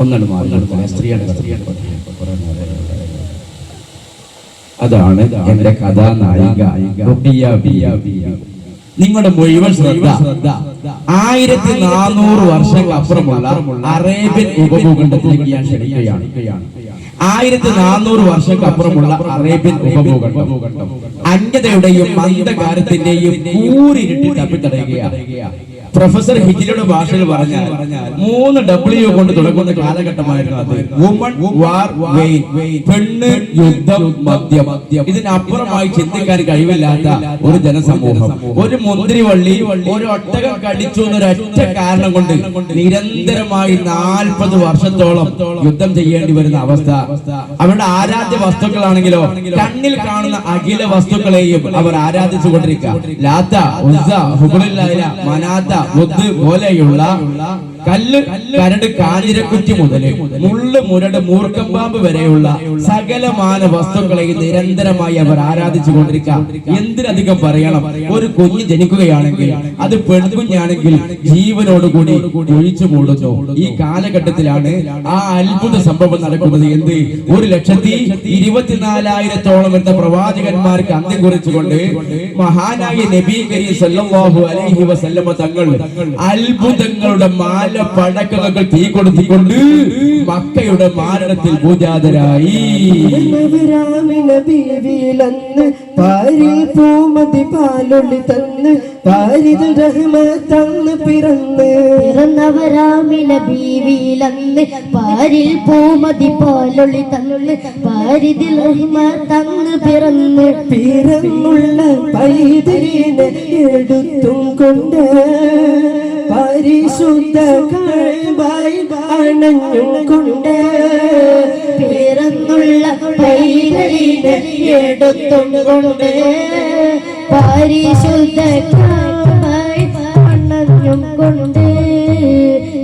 ഒന്നാണ് മാറി സ്ത്രീയാണ്. അതാണ് എന്റെ കഥാനായിക റുഖിയ ബീവി. നിങ്ങളുടെ മുഴുവൻ ശ്രദ്ധ 1400 വർഷങ്ങൾക്ക് അപ്പുറമുള്ള അറേബ്യൻ ഉപഭൂഖണ്ഡത്തിലേക്ക് ഞാൻ ക്ഷണിക്കുകയാണ്. 1400 വർഷങ്ങൾക്ക് അപ്പുറമുള്ള അറേബ്യൻ ഉപഭൂഖണ്ഡം അന്യതയുടെയും മന്ദകാരത്തിന്റെയും കൂരിരുട്ടി തപ്പിത്തടയുകയാണ്. പ്രൊഫസർ ഹിജിലയുടെ ഭാഷയിൽ പറഞ്ഞാൽ 3 W കൊണ്ട് തുടങ്ങുന്ന കാലഘട്ടമായിരുന്നു അത്. വുമൺ, വാർ, വെയിൻ. പെണ്ണ്, യുദ്ധം, മദ്യം. ഇതിനപ്പുറമായി ചിന്തിക്കാൻ കഴിവില്ലാത്ത ഒരു ജനസമൂഹം. ഒരു മുന്തിരിവള്ളി ഒരു ഒട്ടകം കടിച്ചു എന്നൊരൊറ്റ കാരണം കൊണ്ട് നിരന്തരമായി 40 വർഷത്തോളം യുദ്ധം ചെയ്യേണ്ടി വരുന്ന അവസ്ഥ. അവരുടെ ആരാധ്യ വസ്തുക്കളാണെങ്കിലോ കണ്ണിൽ കാണുന്ന അഖില വസ്തുക്കളെയും അവർ ആരാധിച്ചു കൊണ്ടിരിക്കുക. ലാത്ത, ഉസ്സ, ഹുബുലില്ലാഹ, മനാത്ത, ബുദ്ധ് പോലെയുള്ള കല്ല്, കരട്, കാഞ്ഞിരക്കുറ്റി മുതൽ മുള്ള്, മുരട്, മൂർക്കമ്പാമ്പ് വരെയുള്ള സകലമാന വസ്തുക്കളെയും നിരന്തരമായി അവർ ആരാധിച്ചു കൊണ്ടിരിക്കുക. എന്തിനധികം പറയണം, ഒരു കുഞ്ഞ് ജനിക്കുകയാണെങ്കിൽ അത് പെൺകുഞ്ഞാണെങ്കിൽ ജീവനോടുകൂടി ഒഴിച്ചു മൂടുന്നു. ഈ കാലഘട്ടത്തിലാണ് ആ അത്ഭുത സംഭവം നടക്കുന്നത്. എന്ത്? 1,24,000-ഓളം വരുന്ന പ്രവാചകന്മാർക്ക് അന്ത്യം കുറിച്ചുകൊണ്ട് മഹാനായ നബി കരീം സല്ലല്ലാഹു അലൈഹി വസല്ലമ തങ്ങൾ അത്ഭുതങ്ങളുടെ പടക്കങ്ങൾ തീ കൊടുത്തിക്കൊണ്ട് മക്കയുടെ മാരണത്തിൽ പൂജാതരായി. എടുത്തും കൊണ്ട് പരിശുദ്ധ കഅബയിൽ അണഞ്ഞും കൊണ്ട് പിറന്നുള്ള പൈതലിനെ എടുത്തും കൊണ്ട് പരിശുദ്ധ കഅബയിൽ അണഞ്ഞും കൊണ്ട്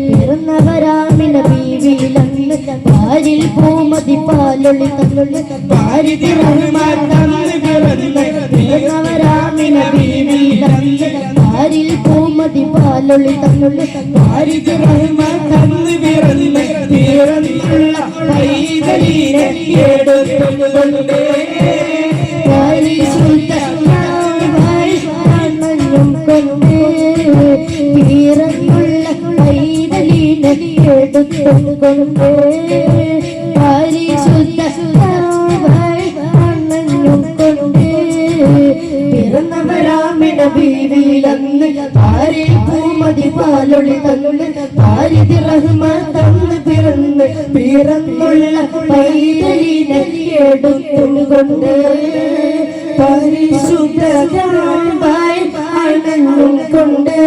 പിറന്നവരാമിന ബീവിയിലന്ന് പാരിൽ പൂമതി പാലൊളി തന്നുള്ളു പാരിതി റഹ്മാൻ തന്ന് പിറന്നവരാമിന ബീവിയിലന്ന് പാരിൽ പൂമതി പാലൊളി തന്നുള്ളു പാരിതി റഹ്മാൻ തന്ന് പിറന്നുള്ള പൈതലിനെ എടുത്തും കൊണ്ട് പരിശുദ്ധ കഅബയിൽ അണഞ്ഞും കൊണ്ട് പിറന്നുള്ള പൈതലിനെ എടുത്തും കൊണ്ട് പരിശുദ്ധ കഅബയിൽ അണഞ്ഞും കൊണ്ട് പിറന്നവരാമിന ബീവിയിലന്ന് പാരിൽ പൂമതി പാലൊളി തന്നുള്ളു പാരിതി റഹ്മാൻ തന്ന് പിറന്നുള്ള പൈതലിനെ എടുത്തും കൊണ്ട് പരിശുദ്ധ കഅബയിൽ അണഞ്ഞും കൊണ്ട്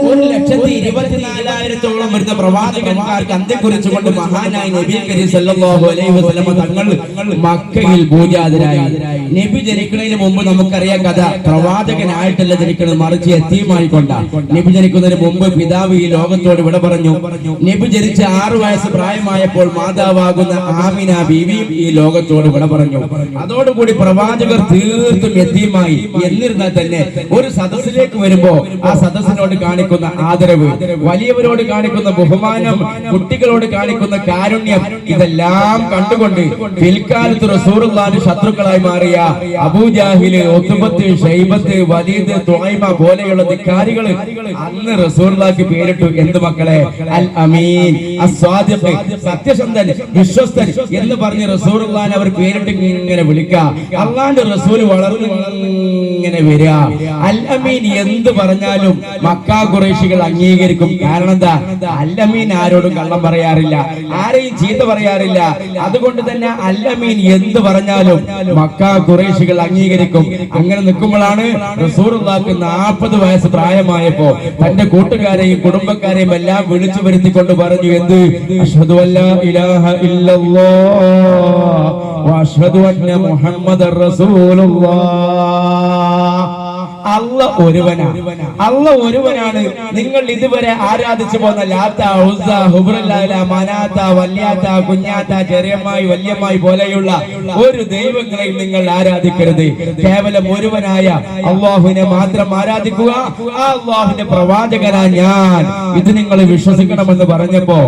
1,24,000-ഓളം വരുന്ന പ്രവാചകന്മാർക്ക് അന്ത്യം കുറിച്ചുകൊണ്ട് മഹാനായ നബി കരീം സല്ലല്ലാഹു അലൈഹി വസല്ലമ തങ്ങൾ മക്കയിൽ പൂജാതരായി. നബി ജനിക്കുന്നതിന് മുമ്പ് നമുക്കറിയാം കഥ. പ്രവാചകനായിട്ടല്ല ജനിക്കുന്നത്, മറിച്ച് യതീമായിക്കൊണ്ടാണ്. നബി ജനിക്കുന്നതിന് മുമ്പ് പിതാവ് ഈ ലോകത്തോട് വിട പറഞ്ഞു. നബി ജനിച്ച് 6 വയസ്സ് പ്രായമായപ്പോൾ മാതാവാകുന്ന ആമിന ബീവിയും ഈ ലോകത്തോട് വിട പറഞ്ഞു. അതോടുകൂടി പ്രവാചകർ തീർത്തും യതീമായി. എന്നിരുന്നാൽ തന്നെ ഒരു സദസ്സിലേക്ക് വരുമ്പോ ആ സദസ്സിനോട് കാണിക്കുന്ന ആദരവ്, വലിയവരോട് കാണിക്കുന്ന ബഹുമാനം, കുട്ടികളോട് കാണിക്കുന്ന കാരുണ്യം, ഇതെല്ലാം കണ്ടുകൊണ്ട് പിൽക്കാലത്ത് റസൂലുള്ളാഹിന്റെ ശത്രുക്കളായി മാറിയ അബൂജാഹില്, ഉത്ബത്ത്, ഷൈബത്ത്, വലീദ്, തുഐമ പോലെയുള്ള ധിക്കാരികൾ അന്ന് റസൂലുള്ളാഹിക്ക് പേരിട്ടു. എന്ത് മക്കളെ? അൽ അമീൻ, അസ്വാദിഖ്, സത്യസന്ധൻ, വിശ്വസ്തൻ എന്ന് പറഞ്ഞ് റസൂലുള്ളാഹിനെ അവർ പേരിട്ട് ഇങ്ങനെ വിളിക്കുക. അല്ലാഹുവിന്റെ റസൂൽ വളർന്നു ഇങ്ങനെ വരിക. അൽ അമീൻ എന്ത് പറഞ്ഞാലും മക്കാ ഖുറൈശികൾ അംഗീകരിക്കും. കാരണം എന്താ? അൽ അമീൻ ആരോടും കള്ളം പറയാറില്ല, ആരെയും ചീത്ത പറയാറില്ല. അതുകൊണ്ട് തന്നെ അൽ അമീൻ എന്ത് പറഞ്ഞാലും മക്കാ ഖുറൈശികൾ അംഗീകരിക്കും. അങ്ങനെ നിൽക്കുമ്പോഴാണ് റസൂലുള്ളാഹിക്ക് 40 വയസ്സ് പ്രായമായപ്പോ തന്റെ കൂട്ടുകാരെയും കുടുംബക്കാരെയും എല്ലാം വിളിച്ചു വരുത്തിക്കൊണ്ട് പറഞ്ഞു. എന്ത്? അഷ്ഹദു അല്ലാ ഇലാഹ ഇല്ലല്ലാഹ് വഅഷ്ഹദു അന്ന മുഹമ്മദർ റസൂലുള്ളാഹ്. അല്ല ഒരുവനാണ്. അല്ല ഒരുവനാണ്. നിങ്ങൾ ഇതുവരെ ആരാധിച്ചു പോന്ന ലാത്ത, ഉസ്സ, ഹുബ്രല്ലാല, മനാത്ത, വല്യാത്ത, കുഞ്ഞാത്ത, ചെറിയമ്മായി, വല്യമ്മായി പോലെയുള്ള ഒരു ദൈവങ്ങളെയും നിങ്ങൾ ആരാധിക്കരുത്. കേവലം ഒരുവനായ അള്ളാഹുവിനെ മാത്രം ആരാധിക്കുക. ആ അള്ളാഹുവിന്റെ പ്രവാചകനാ ഞാൻ, ഇത് നിങ്ങൾ വിശ്വസിക്കണമെന്ന് പറഞ്ഞപ്പോ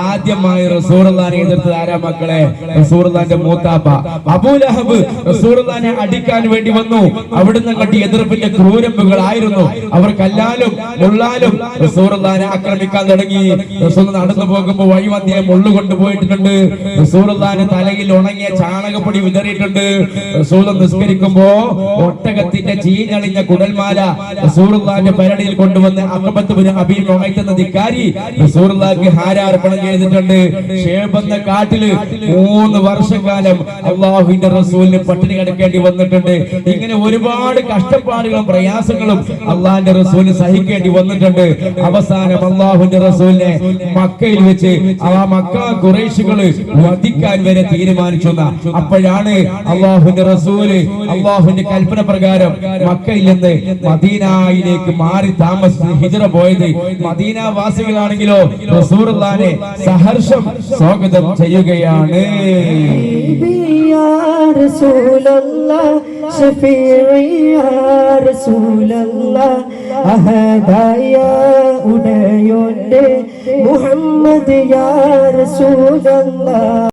ആദ്യമായി റസൂലുള്ളാഹിനെ എതിർത്തത് ആരാ മക്കളെ? റസൂലുള്ളാഹിന്റെ മൂത്താപ്പ അബൂലഹബ് റസൂലുള്ളാഹിനെ അടിക്കാൻ വേണ്ടി വന്നു. അവിടുന്ന് കണ്ടി എതിർപ്പിന്റെ ക്രൂരമ്പുകളായിരുന്നു. അവർ കല്ലാലും മുള്ളാലും റസൂലുള്ളാഹിനെ ആക്രമിക്കാൻ തുടങ്ങി. റസൂൽ നടന്നു പോകുമ്പോൾ വഴിമധ്യേ മുള്ളു കൊണ്ടുപോയിട്ടുണ്ട്. റസൂലുള്ളാഹിന്റെ തലയിൽ ഉണങ്ങിയ ചാണകപ്പൊടി വിതറിയിട്ടുണ്ട്. റസൂൽ നിസ്കരിക്കുമ്പോ ഒട്ടകത്തിന്റെ ചീഞ്ഞളിഞ്ഞ കുടൽമാല റസൂലുള്ളാഹിന്റെ പരടിയിൽ കൊണ്ടുവന്ന് അഖബത്ത് ബിൻ അബീ മുഅയ്ത്ത് എന്ന ധിക്കാരി റസൂലുള്ളാഹിക്ക് ഹാരാർപ്പണം ചെയ്തിട്ടുണ്ട്. ഷേബ് എന്ന കാട്ടില് 3 വർഷക്കാലം അല്ലാഹുവിന്റെ റസൂലിന് പട്ടിണി കിടക്കേണ്ടി വന്നിട്ടുണ്ട്. ഇങ്ങനെ ഒരുപാട് കഷ്ടപ്പാടുകളും പ്രയാസങ്ങളും അള്ളാഹിന്റെ റസൂലിന് സഹിക്കേണ്ടി വന്നിട്ടുണ്ട്. അവസാനം അല്ലാഹുവിന്റെ റസൂലിനെ മക്കയിൽ വെച്ച് ആ മക്ക ഖുറൈശികള് വധിക്കാൻ വരെ തീരുമാനിച്ചു. അപ്പോഴാണ് അല്ലാഹുവിന്റെ റസൂല് അല്ലാഹുവിന്റെ കൽപ്പന പ്രകാരം മക്കയിൽ നിന്ന് മദീനയിലേക്ക് മാറി താമസിച്ച് ഹിജ്റ പോയത്. മദീന വാസികളാണെങ്കിലോ റസൂലുള്ളാഹിനെ സഹർഷം സ്വാഗതം ചെയ്യുകയാണ്. ഉടയോന്റെ മുഹമ്മദ് യാ റസൂലല്ലാഹ്